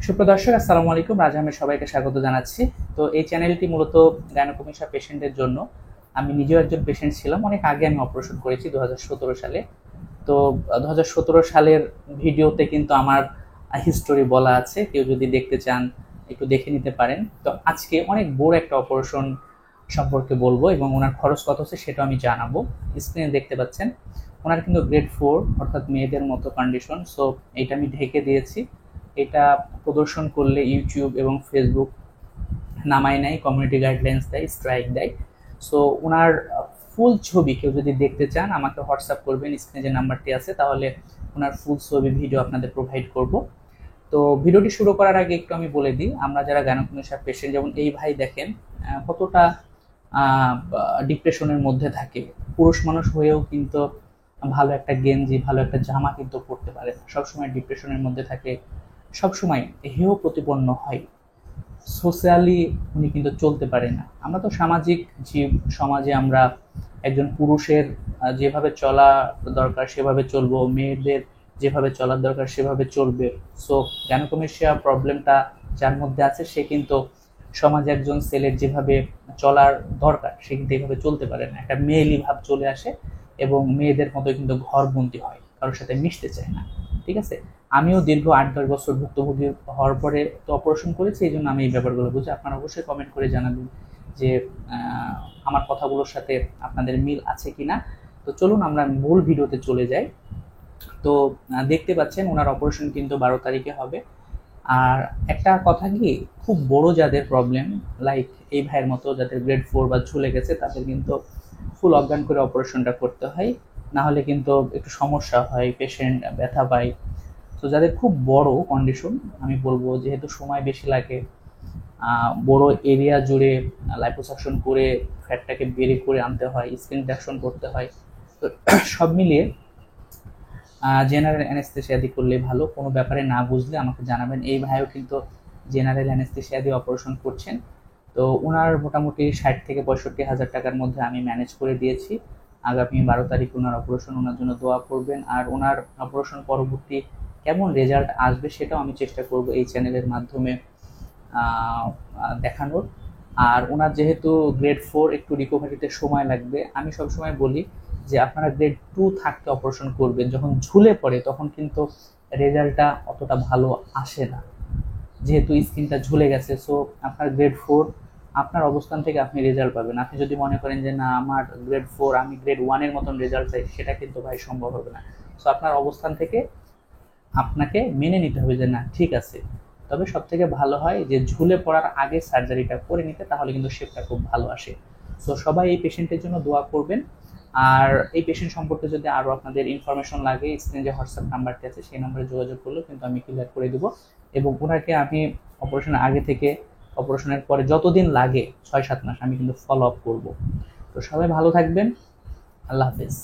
সুপ্রিয় দর্শক, আসসালামু আলাইকুম। রাজ আহমেদ সবাইকে স্বাগত জানাচ্ছি। তো এই চ্যানেলটি মূলত গাইনোকমিশা পেশেন্টের জন্য। আমি নিজেও একজন পেশেন্ট ছিলাম, অনেক আগে আমি অপারেশন করেছি 2017 সালে। তো 2017 সালের ভিডিওতে কিন্তু আমার হিস্টোরি বলা আছে, কেউ যদি দেখতে চান একটু দেখে নিতে পারেন। তো আজকে অনেক বড় একটা অপারেশন সম্পর্কে বলবো এবং ওনার খরচ কত হচ্ছে সেটা আমি জানাবো। স্ক্রিনে দেখতে পাচ্ছেন ওনার কিন্তু গ্রেড 4 অর্থাৎ মেয়েদের মতো কন্ডিশন। সো এটা আমি ঢেকে দিয়েছি। এটা প্রদর্শন করলে ইউটিউব এবং ফেসবুক নামাই নেয়, কমিউনিটি গাইডলাইন্স দেয়, স্ট্রাইক দেয়। সো ওনার ফুল ছবি কেউ যদি দেখতে চান আমাকে হোয়াটসঅ্যাপ করবেন, স্ক্রিনে যে নাম্বারটি আছে, তাহলে ওনার ফুল ছবি ভিডিও আপনাদের প্রোভাইড করব। তো ভিডিওটি শুরু করার আগে একটু আমি বলে দিই, আমরা যারা গাইনোকমিশা পেশেন্ট, যেমন এই ভাই দেখেন কতটা ডিপ্রেশনের মধ্যে থাকে। পুরুষ মানুষ হয়েও কিন্তু ভালো একটা গেঞ্জি, ভালো একটা জামা কিন্তু পরতে পারে না, সবসময় ডিপ্রেশনের মধ্যে থাকে, সবসময় হেয় প্রতিপন্ন হয়। সোশ্যালি উনি কিন্তু চলতে পারে না। আমরা তো সামাজিক জীব, সমাজে আমরা একজন পুরুষের যেভাবে চলা দরকার সেভাবে চলবো, মেয়েদের যেভাবে চলার দরকার সেভাবে চলবে। সো গ্যানোকমেশিয়া প্রবলেমটা যার মধ্যে আছে সে কিন্তু সমাজে একজন ছেলের যেভাবে চলার দরকার সে কিন্তু এইভাবে চলতে পারে না, একটা মেয়েলি ভাব চলে আসে এবং মেয়েদের মতো কিন্তু ঘরবন্দি হয়, কারোর সাথে মিশতে চায় না। ঠিক আছে, আমিও দীর্ঘ 8-10 বছর ভুক্তভোগী হওয়ার পরে তো অপারেশন করেছি, এই জন্য আমি এই ব্যাপারগুলো বুঝি। আপনারা অবশ্যই কমেন্ট করে জানাবেন যে আমার কথাগুলোর সাথে আপনাদের মিল আছে কিনা। তো চলুন আমরা মূল ভিডিওতে চলে যাই। তো দেখতে পাচ্ছেন ওনার অপারেশন কিন্তু 12 তারিখে হবে। আর একটা কথা কি, খুব বড় যাদের প্রবলেম, লাইক এই ভাইয়ের মতো যাদের গ্রেড 4 বা ঝুলে গেছে, তাদের কিন্তু ফুল অজ্ঞান করে অপারেশনটা করতে হয়, না হলে কিন্তু একটু সমস্যা হয়, পেশেন্ট ব্যথা পায়। তো যাদের খুব বড় কন্ডিশন, আমি বলবো যেহেতু সময় বেশি লাগে, বড় এরিয়া জুড়ে লাইপোসাকশন করে ফ্যাটটাকে বের করে আনতে হয়, স্কিন ইনজেকশন করতে হয়। তো সব মিলিয়ে জেনারেল অ্যানেস্থেসিয়া দিয়ে করলে ভালো। কোনো ব্যাপারে না বুঝলে আমাকে জানাবেন। এই ভাইও কিন্তু জেনারেল অ্যানেস্থেসিয়া দিয়ে অপারেশন করছেন। তো ওনার মোটামুটি 60 থেকে 65 হাজার টাকার মধ্যে আমি ম্যানেজ করে দিয়েছি। আগামী 12 তারিখ ওনার অপারেশন, ওনার জন্য দোয়া করবেন। আর ওনার অপারেশন পরবর্তী কেমন রেজাল্ট আসবে সেটাও আমি চেষ্টা করব এই চ্যানেলের মাধ্যমে দেখানোর। আর ওনার যেহেতু গ্রেড 4 একটু রিকভারিতে সময় লাগবে, আমি সবসময় বলি যে আপনারা গ্রেড 2 থাকতে অপারেশন করবেন। যখন ঝুলে পড়ে তখন কিন্তু রেজাল্টটা অতটা ভালো আসে না, যেহেতু স্কিনটা ঝুলে গেছে। সো আপনার গ্রেড 4 আপনার অবস্থান থেকে আপনি রেজাল্ট পাবেন। আপনি যদি মনে করেন যে না আমার গ্রেড 4 আমি গ্রেড 1 এর মতন রেজাল্ট চাই, সেটা কিন্তু ভাই সম্ভব হবে না। সো আপনার অবস্থান থেকে আপনাকে মেনে নিতে হবে যে না ঠিক আছে। তবে সব থেকে ভালো হয় যে ঝুলে পড়ার আগে সার্জারিটা করে নিতে, তাহলে কিন্তু শেপটা খুব ভালো আসে। সো সবাই এই পেশেন্টের জন্য দোয়া করবেন। আর এই পেশেন্ট সম্পর্কে যদি আরও আপনাদের ইনফরমেশন লাগে, স্ক্রিনে যে হোয়াটসঅ্যাপ নাম্বারটি আছে সেই নাম্বারে যোগাযোগ করলেও কিন্তু আমি ক্লিয়ার করে দেবো। এবং ওনাকে আমি অপারেশনের আগে থেকে অপারেশনের পরে যতদিন লাগে 6-7 মাস আমি কিন্তু ফলো আপ করবো। তো সবাই ভালো থাকবেন। আল্লাহ হাফেজ।